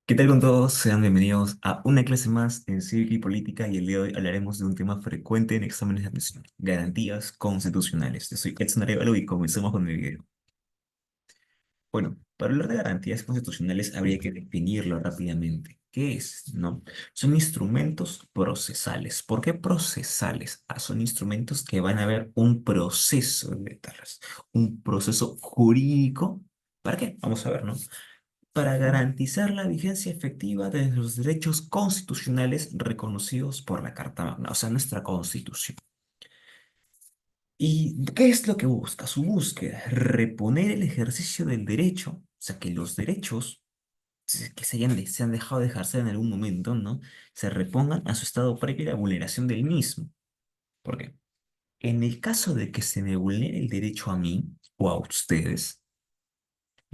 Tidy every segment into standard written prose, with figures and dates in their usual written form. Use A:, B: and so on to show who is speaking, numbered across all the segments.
A: ¿Qué tal con todos? Sean bienvenidos a una clase más en Cívica y Política y el día de hoy hablaremos de un tema frecuente en exámenes de admisión, garantías constitucionales. Yo soy Edson Arevalo y comencemos con el video. Bueno, para hablar de garantías constitucionales habría que definirlo rápidamente. ¿Qué es? ¿No? Son instrumentos procesales. ¿Por qué procesales? Son instrumentos que van a ver un proceso detrás, un proceso jurídico. ¿Para qué? Vamos a ver, ¿no? Para garantizar la vigencia efectiva de los derechos constitucionales reconocidos por la Carta Magna, o sea, nuestra Constitución. ¿Y qué es lo que busca? Su búsqueda, reponer el ejercicio del derecho, o sea, que los derechos que se han dejado de ejercer en algún momento, ¿no? Se repongan a su estado previo a la vulneración del mismo. ¿Por qué? En el caso de que se me vulnere el derecho a mí o a ustedes,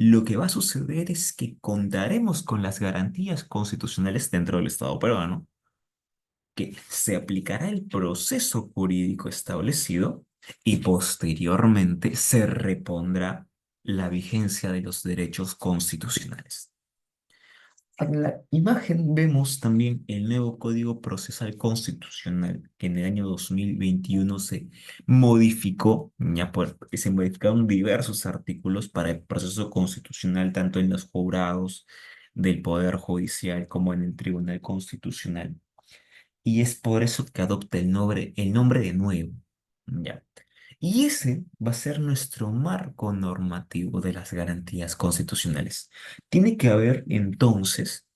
A: lo que va a suceder es que contaremos con las garantías constitucionales dentro del Estado peruano, que se aplicará el proceso jurídico establecido y posteriormente se repondrá la vigencia de los derechos constitucionales. En la imagen vemos también el nuevo Código Procesal Constitucional que en el año 2021 se modificó, se modificaron diversos artículos para el proceso constitucional, tanto en los jurados del Poder Judicial como en el Tribunal Constitucional. Y es por eso que adopta el nombre de nuevo. ¿Ya? Y ese va a ser nuestro marco normativo de las garantías constitucionales. Tiene que haber entonces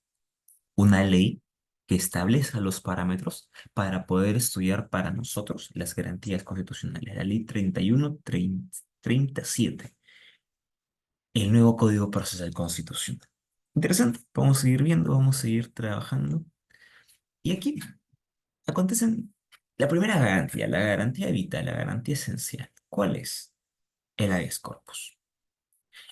A: una ley que establezca los parámetros para poder estudiar para nosotros las garantías constitucionales. La ley 3137, el nuevo Código Procesal Constitucional. Interesante, vamos a seguir viendo, vamos a seguir trabajando. Y aquí acontecen la primera garantía, la garantía vital, la garantía esencial. ¿Cuál es? El habeas corpus.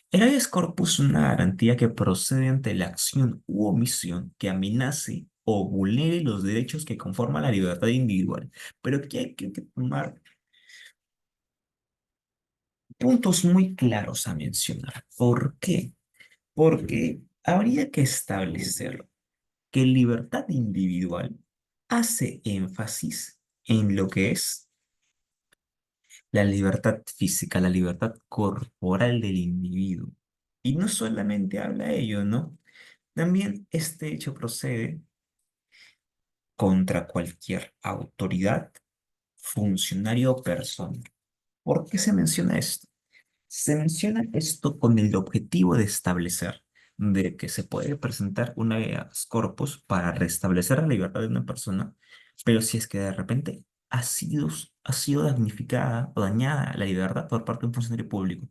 A: El habeas corpus es una garantía que procede ante la acción u omisión que amenace o vulnere los derechos que conforman la libertad individual. Pero aquí hay que tomar puntos muy claros a mencionar. ¿Por qué? Porque habría que establecer que libertad individual hace énfasis en lo que es la libertad física, la libertad corporal del individuo. Y no solamente habla ello, ¿no? También este hecho procede contra cualquier autoridad, funcionario o persona. ¿Por qué se menciona esto? Se menciona esto con el objetivo de establecer de que se puede presentar un habeas corpus para restablecer la libertad de una persona, pero si es que de repente ha sido damnificada o dañada la libertad por parte de un funcionario público.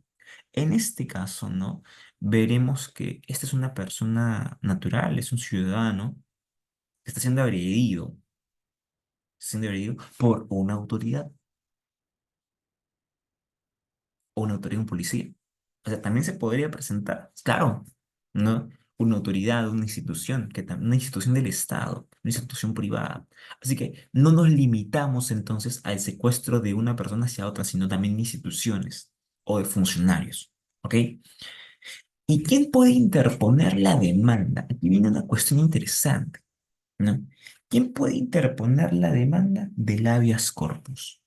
A: En este caso, ¿no? Veremos que esta es una persona natural, es un ciudadano que está siendo agredido por una autoridad, un policía. O sea, también se podría presentar, claro, ¿no? Una autoridad, una institución del Estado, una institución privada. Así que no nos limitamos entonces al secuestro de una persona hacia otra, sino también de instituciones o de funcionarios. ¿Ok? ¿Y quién puede interponer la demanda? Aquí viene una cuestión interesante, ¿no? ¿Quién puede interponer la demanda del habeas corpus?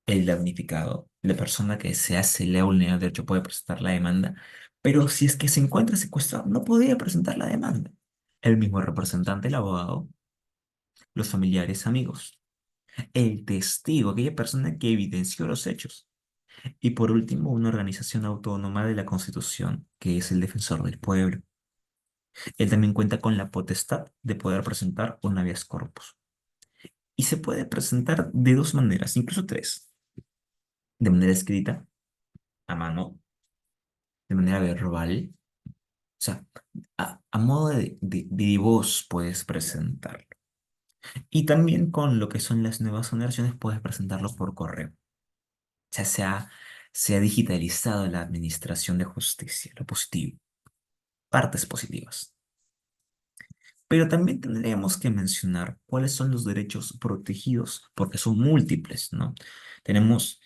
A: El damnificado, la persona que se hace le ha vulnerado el derecho puede presentar la demanda, pero si es que se encuentra secuestrado, no podría presentar la demanda. El mismo representante, el abogado, los familiares, amigos, el testigo, aquella persona que evidenció los hechos. Y por último, una organización autónoma de la Constitución, que es el defensor del pueblo. Él también cuenta con la potestad de poder presentar un habeas corpus. Y se puede presentar de dos maneras, incluso tres. De manera escrita, a mano, de manera verbal. O sea, a modo de voz puedes presentarlo. Y también con lo que son las nuevas generaciones puedes presentarlo por correo. O sea, se ha digitalizado la administración de justicia, lo positivo, partes positivas. Pero también tendríamos que mencionar cuáles son los derechos protegidos, porque son múltiples, ¿no? Tenemos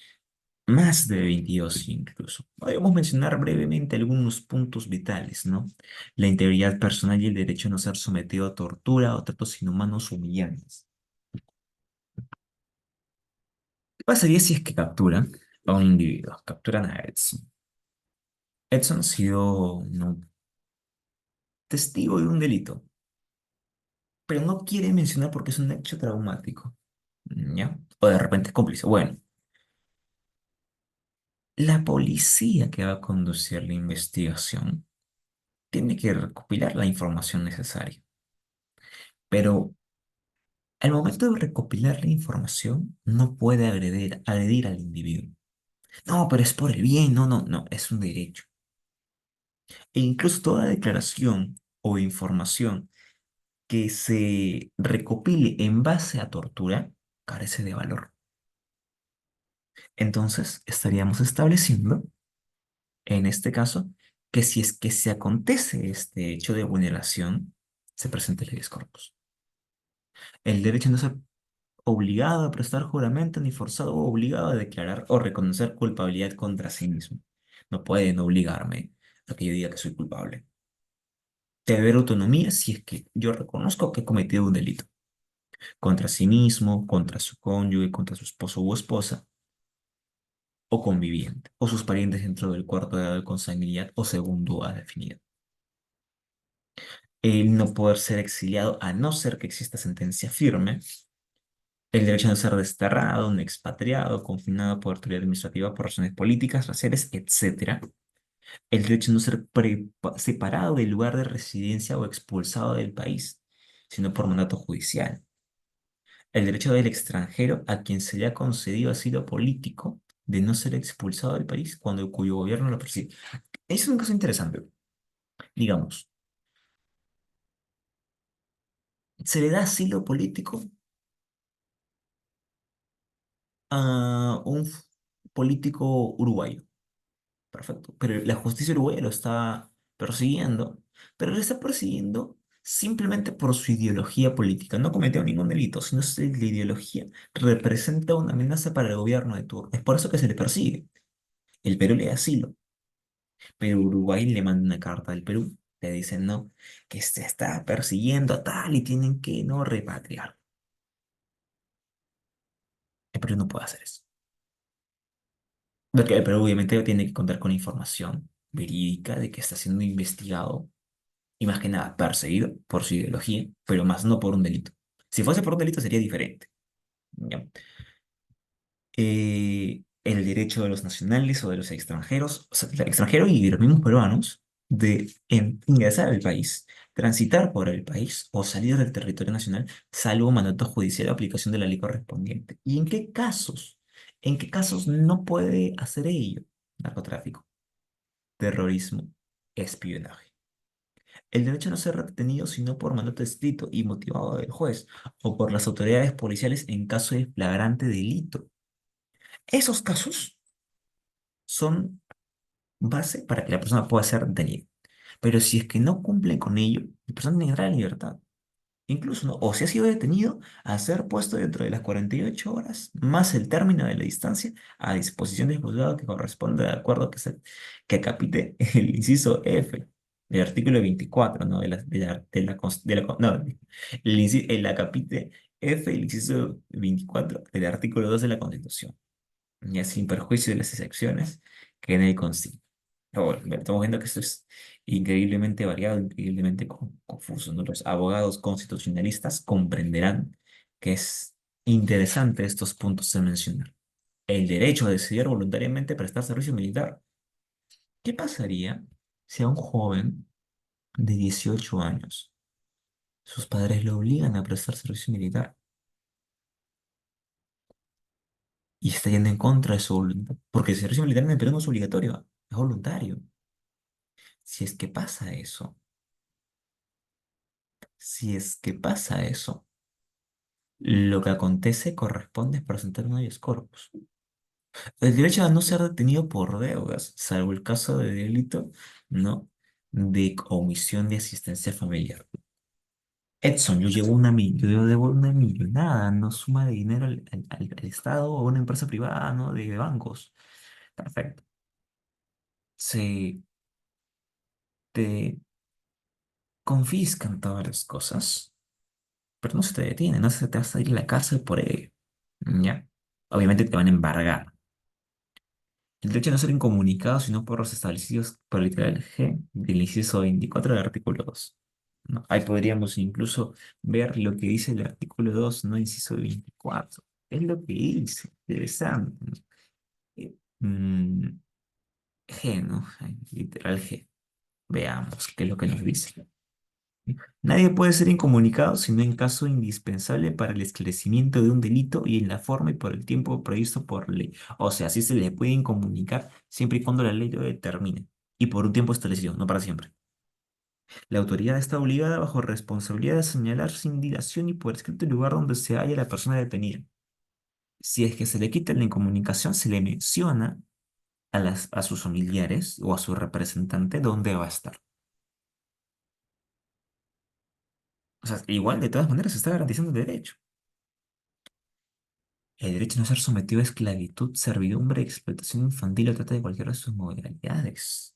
A: más de 22 incluso. Podemos mencionar brevemente algunos puntos vitales, ¿no? La integridad personal y el derecho a no ser sometido a tortura o tratos inhumanos o humillantes. ¿Qué pasaría si es que capturan a un individuo? Capturan a Edson. Edson ha sido, ¿no?, testigo de un delito, pero no quiere mencionar porque es un hecho traumático, ¿ya? O de repente es cómplice. Bueno, la policía que va a conducir la investigación tiene que recopilar la información necesaria, pero al momento de recopilar la información no puede agredir al individuo. No, pero es por el bien, no, no, no, es un derecho. E incluso toda declaración o información que se recopile en base a tortura carece de valor. Entonces, estaríamos estableciendo, en este caso, que si es que se acontece este hecho de vulneración, se presenta el habeas corpus. El derecho a no ser obligado a prestar juramento ni forzado o obligado a declarar o reconocer culpabilidad contra sí mismo. No pueden obligarme a que yo diga que soy culpable. Deber autonomía si es que yo reconozco que he cometido un delito contra sí mismo, contra su cónyuge, contra su esposo u esposa, o conviviente, o sus parientes dentro del cuarto grado de consanguinidad o segundo a definido. El no poder ser exiliado a no ser que exista sentencia firme. El derecho a no ser desterrado, un expatriado, confinado por autoridad administrativa por razones políticas, raciales, etcétera. El derecho a no ser separado del lugar de residencia o expulsado del país, sino por mandato judicial. El derecho del extranjero a quien se le ha concedido asilo político de no ser expulsado del país cuando cuyo gobierno lo persigue. Es un caso interesante. Digamos, se le da asilo político a un político uruguayo. Perfecto. Pero la justicia uruguaya lo está persiguiendo, pero lo está persiguiendo simplemente por su ideología política. No cometió ningún delito, sino que la ideología representa una amenaza para el gobierno de turno. Es por eso que se le persigue. El Perú le da asilo, pero Uruguay le manda una carta al Perú. Le dicen, no, que se está persiguiendo a tal y tienen que no repatriar. El Perú no puede hacer eso. Porque el Perú obviamente tiene que contar con información verídica de que está siendo investigado y más que nada perseguido por su ideología, pero más no por un delito. Si fuese por un delito sería diferente. ¿Ya? El derecho de los nacionales o de los extranjeros, o sea, el extranjero y de los mismos peruanos, de ingresar al país, transitar por el país o salir del territorio nacional, salvo mandato judicial o aplicación de la ley correspondiente. ¿Y en qué casos? ¿En qué casos no puede hacer ello? Narcotráfico, terrorismo, espionaje. El derecho a no ser retenido sino por mandato escrito y motivado del juez o por las autoridades policiales en caso de flagrante delito. Esos casos son base para que la persona pueda ser detenida. Pero si es que no cumplen con ello, la persona tendrá la libertad. Incluso, ¿no? O si ha sido detenido, a ser puesto dentro de las 48 horas, más el término de la distancia, a disposición del juzgado que corresponde de acuerdo que capite el inciso F del artículo 24, ¿no? No, el acapite F, el inciso 24 del artículo 2 de la Constitución, ya sin perjuicio de las excepciones que en él consigna. Pero bueno, estamos viendo que esto es increíblemente variado, increíblemente confuso, ¿no? Los abogados constitucionalistas comprenderán que es interesante estos puntos de mencionar. El derecho a decidir voluntariamente prestar servicio militar. ¿Qué pasaría si a un joven de 18 años sus padres lo obligan a prestar servicio militar y está yendo en contra de su voluntad? Porque el servicio militar en el Perú no es obligatorio, es voluntario. Si es que pasa eso, si es que pasa eso, lo que acontece corresponde presentar un habeas corpus. El derecho a no ser detenido por deudas, salvo el caso de delito, ¿no?, de omisión de asistencia familiar. Edson, yo debo una millonada, no suma de dinero al Estado o a una empresa privada, ¿no?, de bancos. Perfecto. Se te confiscan todas las cosas, pero no se te detiene, no se te va a salir a la cárcel por ello. ¿Ya? Obviamente te van a embargar. El derecho a no ser incomunicado, sino por los establecidos por el literal G del inciso 24 del artículo 2. ¿No? Ahí podríamos incluso ver lo que dice el artículo 2, no inciso 24. Es lo que dice. Interesante. ¿No? Eh, mm, G, ¿no? Literal G. Veamos qué es lo que nos dice. Nadie puede ser incomunicado sino en caso indispensable para el esclarecimiento de un delito y en la forma y por el tiempo previsto por ley. O sea, sí se le puede incomunicar siempre y cuando la ley lo determine y por un tiempo establecido, no para siempre. La autoridad está obligada bajo responsabilidad de señalar sin dilación y por escrito el lugar donde se halla la persona detenida. Si es que se le quita la incomunicación, se le menciona a sus familiares o a su representante dónde va a estar. O sea, igual, de todas maneras, se está garantizando el derecho. El derecho a no ser sometido a esclavitud, servidumbre, explotación infantil o trata de cualquiera de sus modalidades.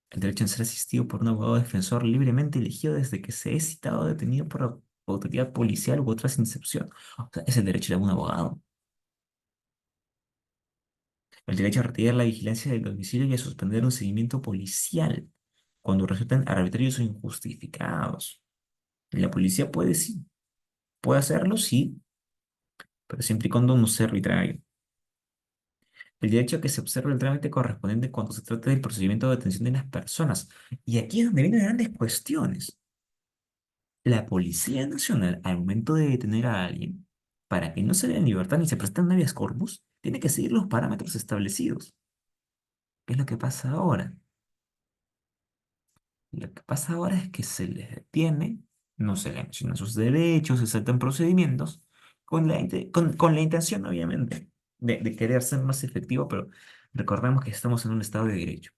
A: El derecho a ser asistido por un abogado defensor libremente elegido desde que se es citado o detenido por autoridad policial u otra institución. O sea, es el derecho de un abogado. El derecho a retirar la vigilancia del domicilio y a suspender un seguimiento policial cuando resulten arbitrarios o injustificados. La policía puede, sí, puede hacerlo, sí, pero siempre y cuando no sea arbitrario. El derecho a que se observe el trámite correspondiente cuando se trata del procedimiento de detención de las personas. Y aquí es donde vienen grandes cuestiones. La Policía Nacional, al momento de detener a alguien, para que no se vea en libertad ni se presten habeas corpus, tiene que seguir los parámetros establecidos. ¿Qué es lo que pasa ahora? Lo que pasa ahora es que se les detiene, no se les mencionan sus derechos, se saltan procedimientos, con la intención, obviamente, de querer ser más efectivo, pero recordemos que estamos en un estado de derecho.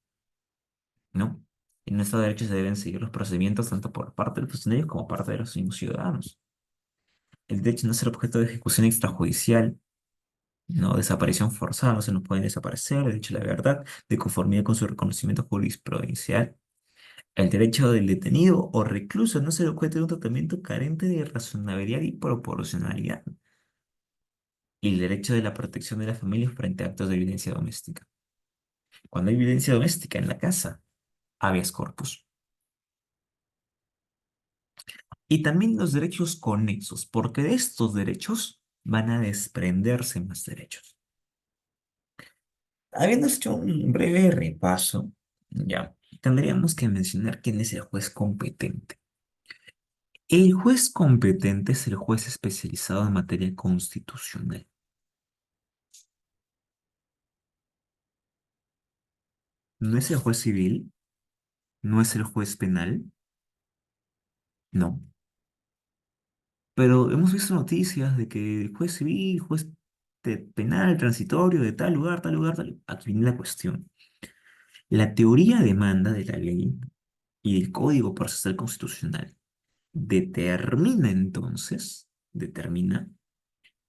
A: ¿No? En un Estado de Derecho se deben seguir los procedimientos tanto por parte de los funcionarios como por parte de los mismos ciudadanos. El derecho a no ser objeto de ejecución extrajudicial, no desaparición forzada, no se nos puede desaparecer, el derecho a la verdad, de conformidad con su reconocimiento jurisprudencial, el derecho del detenido o recluso a no ser objeto de un tratamiento carente de razonabilidad y proporcionalidad, y el derecho de la protección de las familias frente a actos de violencia doméstica. Cuando hay violencia doméstica en la casa, habeas corpus. Y también los derechos conexos, porque de estos derechos van a desprenderse más derechos. Habiendo hecho un breve repaso, ya, tendríamos que mencionar quién es el juez competente. El juez competente es el juez especializado en materia constitucional. No es el juez civil, no es el juez penal, no. Pero hemos visto noticias de que el juez civil, juez penal, transitorio, de tal lugar, tal lugar, tal. Aquí viene la cuestión. La teoría demanda de la ley y el Código Procesal Constitucional determina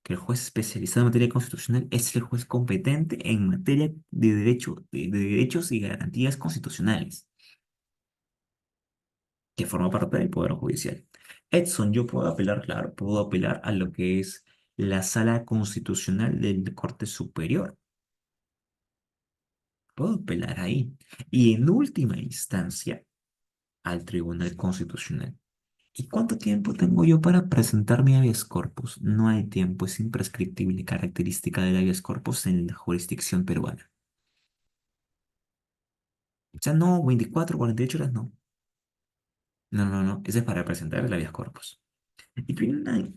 A: que el juez especializado en materia constitucional es el juez competente en materia de derecho, de derechos y garantías constitucionales, que forma parte del Poder Judicial. Edson, yo puedo apelar, claro, puedo apelar a lo que es la Sala Constitucional del Corte Superior. Puedo apelar ahí. Y en última instancia, al Tribunal Constitucional. ¿Y cuánto tiempo tengo yo para presentar mi habeas corpus? No hay tiempo, es imprescriptible característica del habeas corpus en la jurisdicción peruana. O sea, no, 24, 48 horas, no. No, no, no, ese es para presentar el habeas corpus. Y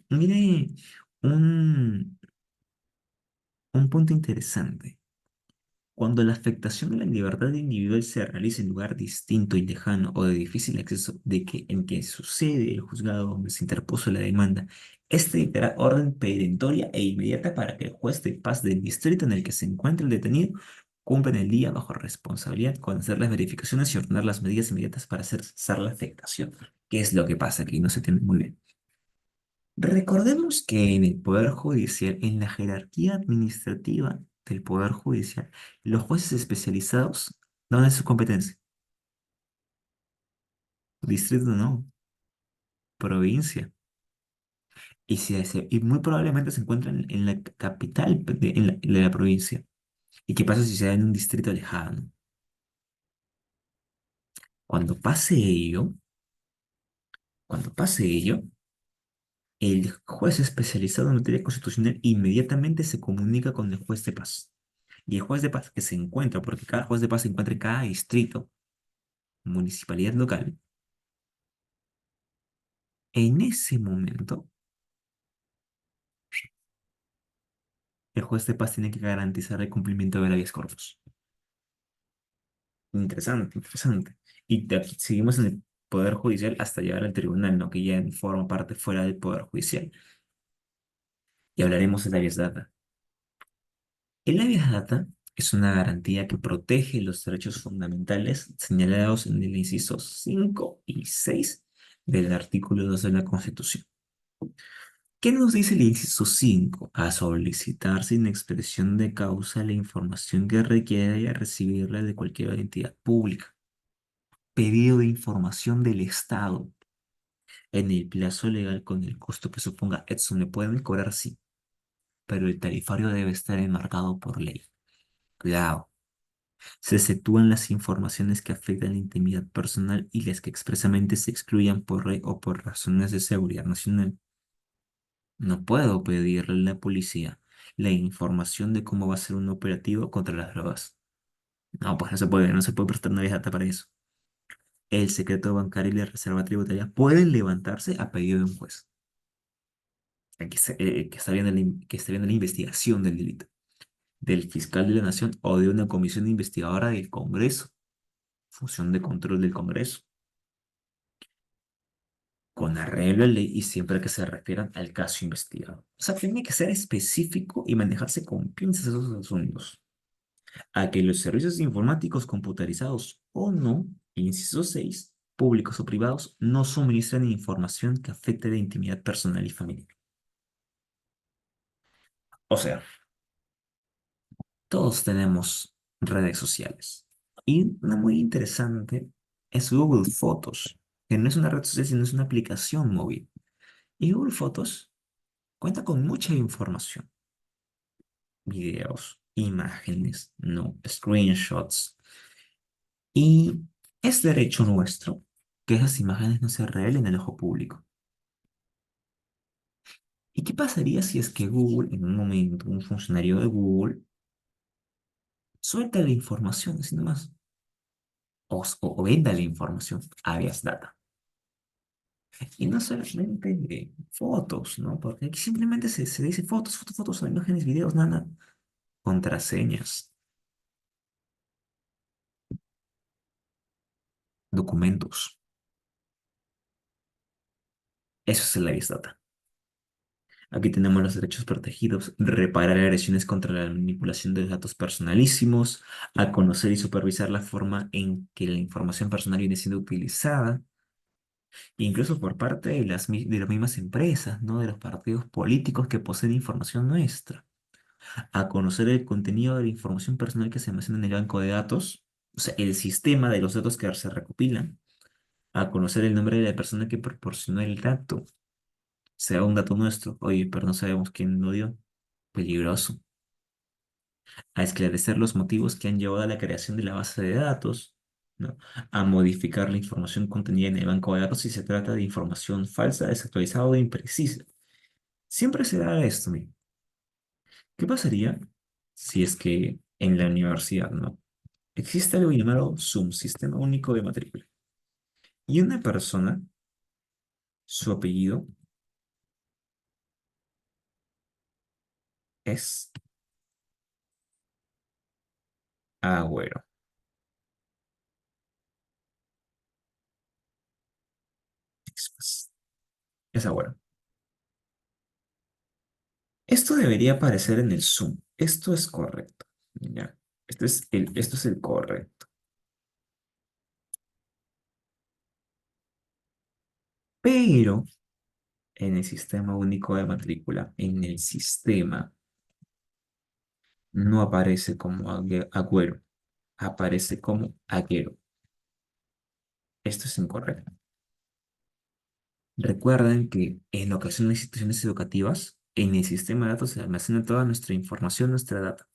A: mire un, un punto interesante. Cuando la afectación de la libertad individual se realiza en lugar distinto y lejano o de difícil acceso en que sucede el juzgado donde se interpuso la demanda, este dictará orden perentoria e inmediata para que el juez de paz del distrito en el que se encuentre el detenido cumpla en el día bajo responsabilidad con hacer las verificaciones y ordenar las medidas inmediatas para hacer cesar la afectación. ¿Qué es lo que pasa aquí? No se entiende muy bien. Recordemos que en el Poder Judicial, en la jerarquía administrativa, del Poder Judicial, los jueces especializados, ¿dónde es su competencia? Distrito no, provincia. Y muy probablemente se encuentran en la capital de la provincia. ¿Y qué pasa si se da en un distrito lejano? Cuando pase ello, cuando pase ello, el juez especializado en materia constitucional inmediatamente se comunica con el juez de paz. Y el juez de paz que se encuentra, porque cada juez de paz se encuentra en cada distrito, municipalidad local, en ese momento, el juez de paz tiene que garantizar el cumplimiento del habeas corpus. Interesante, interesante. Y de aquí seguimos en el Poder Judicial hasta llegar al tribunal, ¿no? Que ya forma parte fuera del Poder Judicial. Y hablaremos del habeas data. El habeas data es una garantía que protege los derechos fundamentales señalados en el inciso 5 y 6 del artículo 2 de la Constitución. ¿Qué nos dice el inciso 5? A solicitar sin expresión de causa la información que requiera y a recibirla de cualquier entidad pública. Pedido de información del Estado en el plazo legal con el costo que suponga. Eso me pueden cobrar, sí, pero el tarifario debe estar enmarcado por ley. Cuidado. Se exceptúan las informaciones que afectan la intimidad personal y las que expresamente se excluyan por ley o por razones de seguridad nacional. No puedo pedirle a la policía la información de cómo va a ser un operativo contra las drogas. No, pues no se puede prestar una data para eso. El secreto bancario y la reserva tributaria pueden levantarse a pedido de un juez que está viendo la investigación del delito, del fiscal de la nación o de una comisión investigadora del Congreso, función de control del Congreso, con arreglo a ley y siempre que se refieran al caso investigado. O sea, tiene que ser específico y manejarse con pinzas esos asuntos. A que los servicios informáticos computarizados o no, inciso 6, públicos o privados, no suministran información que afecte la intimidad personal y familiar. O sea, todos tenemos redes sociales. Y una muy interesante es Google Fotos, que no es una red social, sino es una aplicación móvil. Y Google Fotos cuenta con mucha información, videos, imágenes, no, screenshots. Y es derecho nuestro que esas imágenes no se revelen al ojo público. ¿Y qué pasaría si es que Google, en un momento, un funcionario de Google, suelta la información así nomás? O venda la información, habeas data. Y no solamente de fotos, ¿no? Porque aquí simplemente se dice fotos, fotos, fotos, o imágenes, videos, nada. Contraseñas, documentos. Eso es el habeas data. Aquí tenemos los derechos protegidos, reparar agresiones contra la manipulación de datos personalísimos, a conocer y supervisar la forma en que la información personal viene siendo utilizada, incluso por parte de de las mismas empresas, ¿no? De los partidos políticos que poseen información nuestra, a conocer el contenido de la información personal que se almacena en el banco de datos, o sea, el sistema de los datos que se recopilan, a conocer el nombre de la persona que proporcionó el dato, sea un dato nuestro, oye, pero no sabemos quién lo dio, peligroso, a esclarecer los motivos que han llevado a la creación de la base de datos, ¿no? A modificar la información contenida en el banco de datos si se trata de información falsa, desactualizada o imprecisa. Siempre se da esto, mira. ¿Qué pasaría si es que en la universidad, ¿no? Existe algo llamado SUM, Sistema Único de Matrícula. Y una persona, su apellido es Agüero. Es Agüero. Esto debería aparecer en el Zoom. Esto es correcto. ¿Ya? Esto es el correcto. Pero en el sistema único de matrícula, en el sistema, No aparece como agüero, aparece como aguero. Esto es incorrecto. Recuerden que en ocasiones de instituciones educativas, en el sistema de datos se almacena toda nuestra información, nuestra data.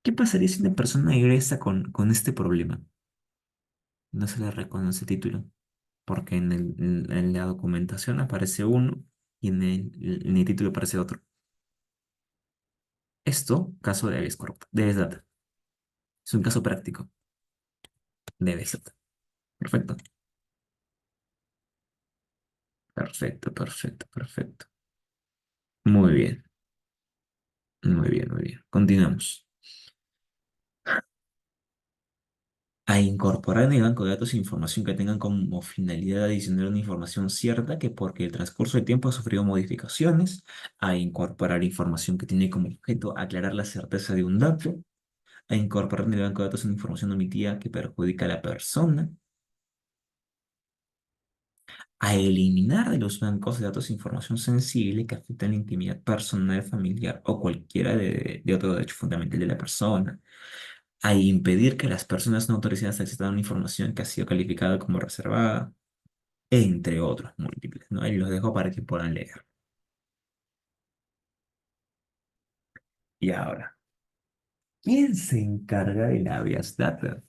A: ¿Qué pasaría si una persona ingresa con este problema? No se le reconoce título, porque en la documentación aparece uno y en el título aparece otro. Esto, caso de habeas corpus, de habeas data. Es un caso práctico de habeas data. Perfecto, perfecto, perfecto, perfecto. Muy bien, muy bien, muy bien. Continuamos. A incorporar en el banco de datos información que tengan como finalidad adicional una información cierta que porque el transcurso del tiempo ha sufrido modificaciones, a incorporar información que tiene como objeto aclarar la certeza de un dato, a incorporar en el banco de datos una información omitida que perjudica a la persona, a eliminar de los bancos de datos información sensible que afecta la intimidad personal, familiar o cualquiera de otro derecho fundamental de la persona, a impedir que las personas no autorizadas accedan a una información que ha sido calificada como reservada, entre otros múltiples, ¿no? Ahí los dejo para que puedan leer. Y ahora, ¿quién se encarga del habeas data?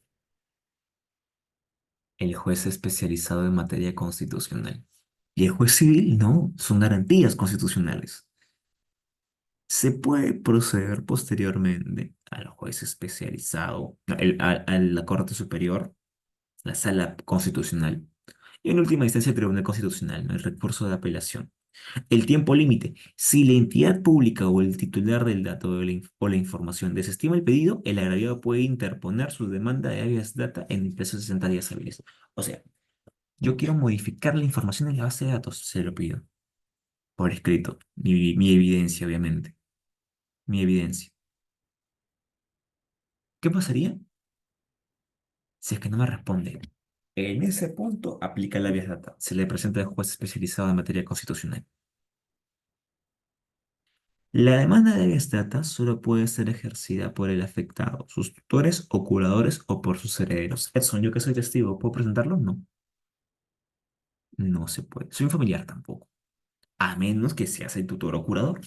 A: El juez especializado en materia constitucional. Y el juez civil no, son garantías constitucionales. Se puede proceder posteriormente al juez especializado, a la Corte Superior, la Sala Constitucional, y en última instancia el Tribunal Constitucional, ¿no? El recurso de apelación. El tiempo límite. Si la entidad pública o el titular del dato o la información desestima el pedido, el agraviado puede interponer su demanda de habeas data en el plazo de 60 días hábiles. O sea, yo quiero modificar la información en la base de datos, se lo pido. Por escrito. Mi evidencia, obviamente. Mi evidencia. ¿Qué pasaría si es que no me responde? En ese punto aplica la habeas data. Se le presenta al juez especializado en materia constitucional. La demanda de habeas data solo puede ser ejercida por el afectado, sus tutores o curadores o por sus herederos. Edson, yo que soy testigo, ¿puedo presentarlo? No, no se puede. Soy un familiar tampoco, a menos que seas el tutor o curador.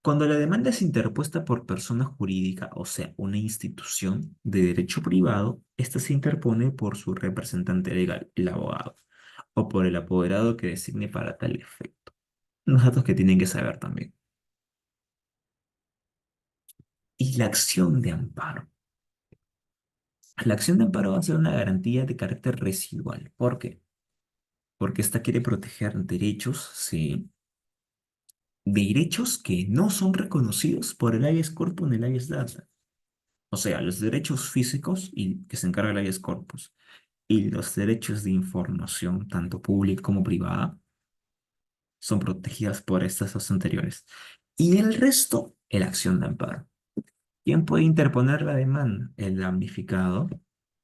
A: Cuando la demanda es interpuesta por persona jurídica, o sea, una institución de derecho privado, ésta se interpone por su representante legal, el abogado, o por el apoderado que designe para tal efecto. Unos datos que tienen que saber también. Y la acción de amparo. La acción de amparo va a ser una garantía de carácter residual. ¿Por qué? Porque esta quiere proteger derechos, sí, derechos que no son reconocidos por el habeas corpus en el habeas data. O sea, los derechos físicos y que se encarga el habeas corpus y los derechos de información, tanto pública como privada, son protegidas por estas dos anteriores. Y el resto, la acción de amparo. ¿Quién puede interponer la demanda? El damnificado,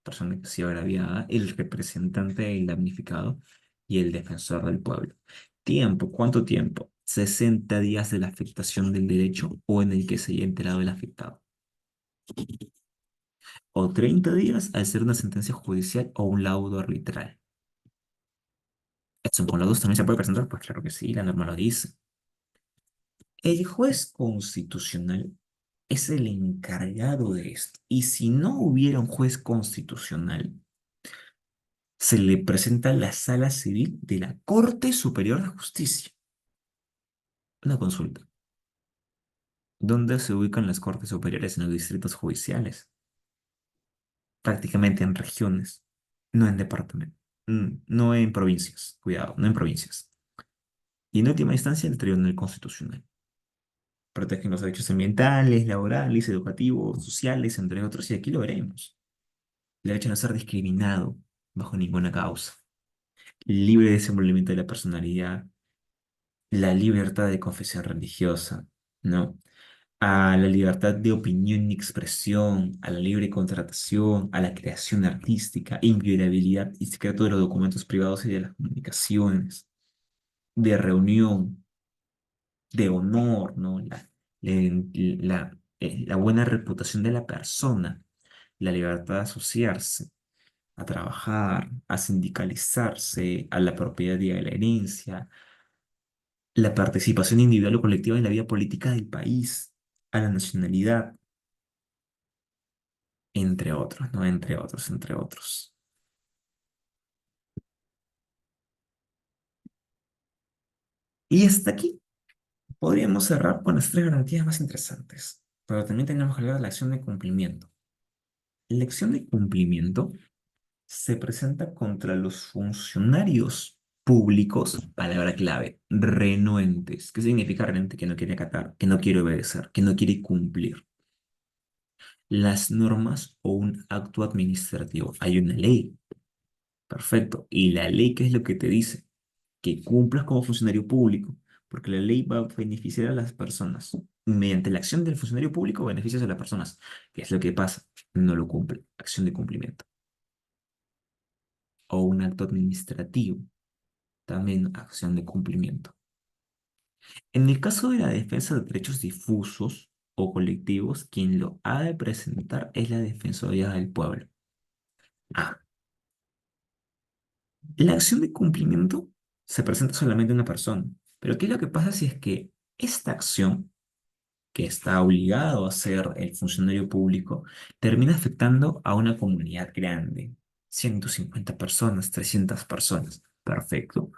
A: persona que ha sido agraviada, el representante del damnificado y el defensor del pueblo. Tiempo, ¿cuánto tiempo? 60 días de la afectación del derecho o en el que se haya enterado el afectado. O 30 días al ser una sentencia judicial o un laudo arbitral. Edson, ¿con laudos también se puede presentar? Pues claro que sí, la norma lo dice. El juez constitucional es el encargado de esto. Y si no hubiera un juez constitucional, se le presenta a la Sala Civil de la Corte Superior de Justicia. Una consulta. ¿Dónde se ubican las Cortes Superiores en los distritos judiciales? Prácticamente en regiones, no en departamentos, no en provincias, cuidado, no en provincias. Y en última instancia, el Tribunal Constitucional. Protegen los derechos ambientales, laborales, educativos, sociales, entre otros, y aquí lo veremos. El derecho a no ser discriminado bajo ninguna causa. Libre desenvolvimiento de la personalidad, la libertad de confesión religiosa, ¿no? A la libertad de opinión y expresión, a la libre contratación, a la creación artística, inviolabilidad y secreto de los documentos privados y de las comunicaciones, de reunión, de honor, ¿no? La la buena reputación de la persona, la libertad de asociarse, a trabajar, a sindicalizarse, a la propiedad y a la herencia, la participación individual o colectiva en la vida política del país, a la nacionalidad, entre otros, ¿no? Entre otros, entre otros. Y hasta aquí podríamos cerrar con las tres garantías más interesantes, pero también tenemos que hablar de la acción de cumplimiento. La acción de cumplimiento se presenta contra los funcionarios públicos, palabra clave, renuentes. ¿Qué significa renuente? Que no quiere acatar, que no quiere obedecer, que no quiere cumplir las normas o un acto administrativo. Hay una ley, perfecto. ¿Y la ley qué es lo que te dice? Que cumplas como funcionario público, porque la ley va a beneficiar a las personas. Mediante la acción del funcionario público beneficias a las personas. ¿Qué es lo que pasa? No lo cumple. Acción de cumplimiento. O un acto administrativo, también acción de cumplimiento. En el caso de la defensa de derechos difusos o colectivos, quien lo ha de presentar es la Defensoría del Pueblo. Ah, la acción de cumplimiento se presenta solamente a una persona, pero ¿qué es lo que pasa si es que esta acción que está obligado a hacer el funcionario público termina afectando a una comunidad grande? 150 personas, 300 personas. Perfecto.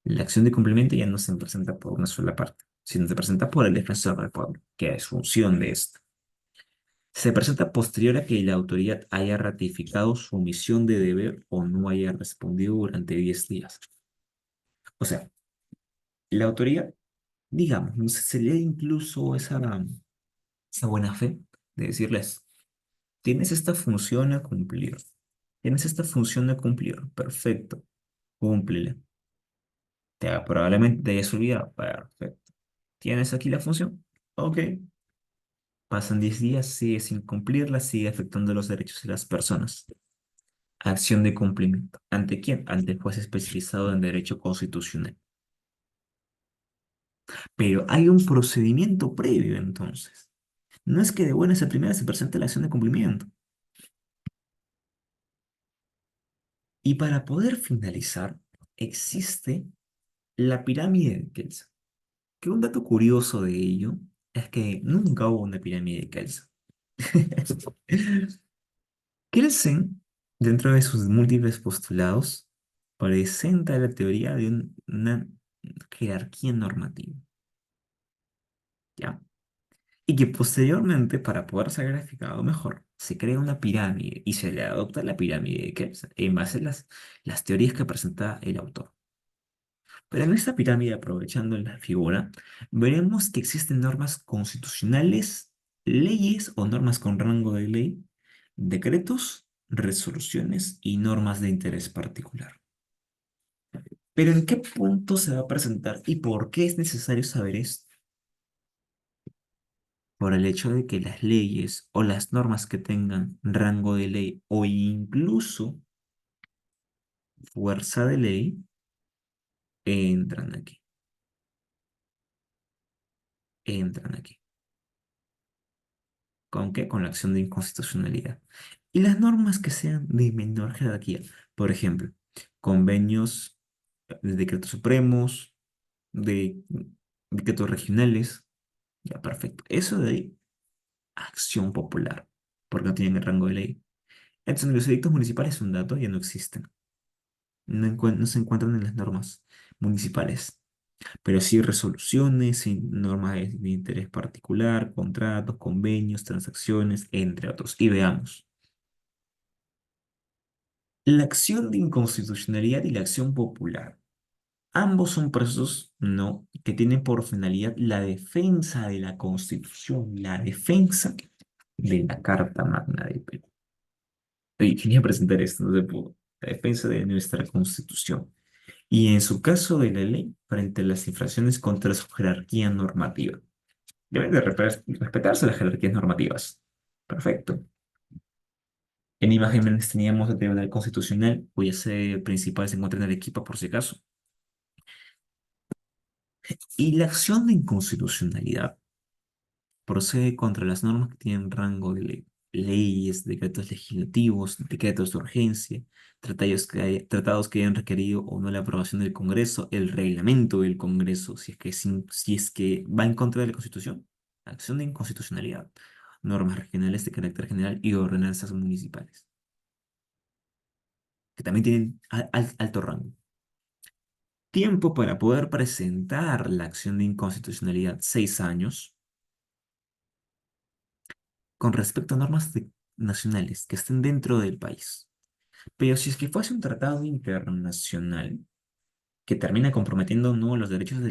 A: La acción de cumplimiento ya no se presenta por una sola parte, sino se presenta por el defensor del pueblo, que es función de esto. Se presenta posterior a que la autoridad haya ratificado su omisión de deber o no haya respondido durante 10 días. O sea, la autoridad, digamos, no sé, se le da incluso esa buena fe de decirles, tienes esta función a cumplir, tienes esta función a cumplir, perfecto, cúmplela. Probablemente te hayas olvidado, perfecto. ¿Tienes aquí la función? Ok. Pasan 10 días, sigue sin cumplirla, sigue afectando los derechos de las personas. Acción de cumplimiento. ¿Ante quién? Ante el juez especializado en derecho constitucional. Pero hay un procedimiento previo entonces. No es que de buenas a primeras se presente la acción de cumplimiento. Y para poder finalizar, existe la pirámide de Kelsen. Que un dato curioso de ello es que nunca hubo una pirámide de Kelsen. Kelsen, dentro de sus múltiples postulados, presenta la teoría de una jerarquía normativa, ¿ya? Y que posteriormente, para poder ser graficado mejor, se crea una pirámide y se le adopta la pirámide de Kelsen en base a las teorías que presenta el autor. Pero en esta pirámide, aprovechando la figura, veremos que existen normas constitucionales, leyes o normas con rango de ley, decretos, resoluciones y normas de interés particular. Pero ¿en qué punto se va a presentar y por qué es necesario saber esto? Por el hecho de que las leyes o las normas que tengan rango de ley o incluso fuerza de ley entran aquí, entran aquí. ¿Con qué? Con la acción de inconstitucionalidad. Y las normas que sean de menor jerarquía, por ejemplo, convenios de decretos supremos, de decretos regionales, ya perfecto. Eso de ahí, acción popular, porque no tienen el rango de ley. Entonces, los edictos municipales, un dato, ya no existen. No se encuentran en las normas municipales, pero sí resoluciones y normas de interés particular, contratos, convenios, transacciones, entre otros. Y veamos. La acción de inconstitucionalidad y la acción popular. Ambos son procesos, no, que tienen por finalidad la defensa de la Constitución, la defensa de la Carta Magna del Perú. Oye, quería presentar esto, no se pudo. La defensa de nuestra Constitución. Y en su caso de la ley, frente a las infracciones contra su jerarquía normativa. Deben de respetarse las jerarquías normativas. Perfecto. En imágenes teníamos el Tribunal Constitucional, cuya sede principal se encuentra en Arequipa, por si acaso. Y la acción de inconstitucionalidad, procede contra las normas que tienen rango de leyes, decretos legislativos, decretos de urgencia, tratados que hayan requerido o no la aprobación del Congreso, el reglamento del Congreso, si es que va en contra de la Constitución, acción de inconstitucionalidad, normas regionales de carácter general y ordenanzas municipales, que también tienen alto rango. Tiempo para poder presentar la acción de inconstitucionalidad, 6 años. Con respecto a nacionales que estén dentro del país. Pero si es que fuese un tratado internacional que termina comprometiendo no los derechos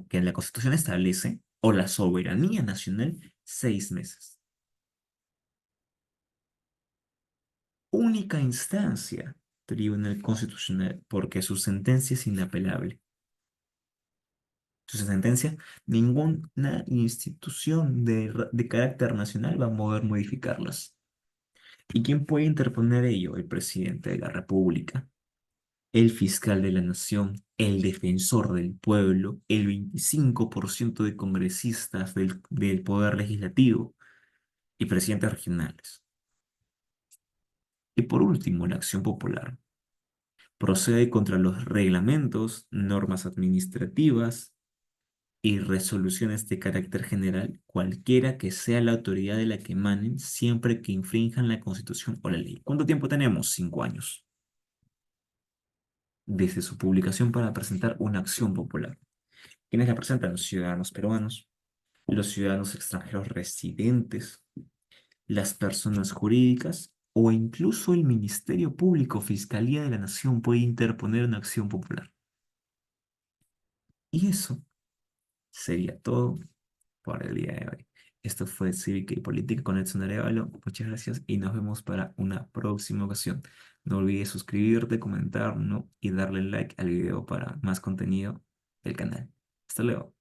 A: que la Constitución establece o la soberanía nacional, 6 meses. Única instancia, Tribunal Constitucional, porque su sentencia es inapelable. Su sentencia, ninguna institución de carácter nacional va a poder modificarlas. ¿Y quién puede interponer ello? El presidente de la República, el fiscal de la nación, el defensor del pueblo, el 25% de congresistas del poder legislativo y presidentes regionales. Y por último, la acción popular. Procede contra los reglamentos, normas administrativas y resoluciones de carácter general, cualquiera que sea la autoridad de la que emanen, siempre que infrinjan la Constitución o la ley. ¿Cuánto tiempo tenemos? 5 años desde su publicación para presentar una acción popular. ¿Quiénes la presentan? Los ciudadanos peruanos, los ciudadanos extranjeros residentes, las personas jurídicas o incluso el Ministerio Público, Fiscalía de la Nación puede interponer una acción popular. Y eso sería todo por el día de hoy. Esto fue Cívica y Política con Edson Arevalo. Muchas gracias y nos vemos para una próxima ocasión. No olvides suscribirte, comentar, ¿no? Y darle like al video para más contenido del canal. Hasta luego.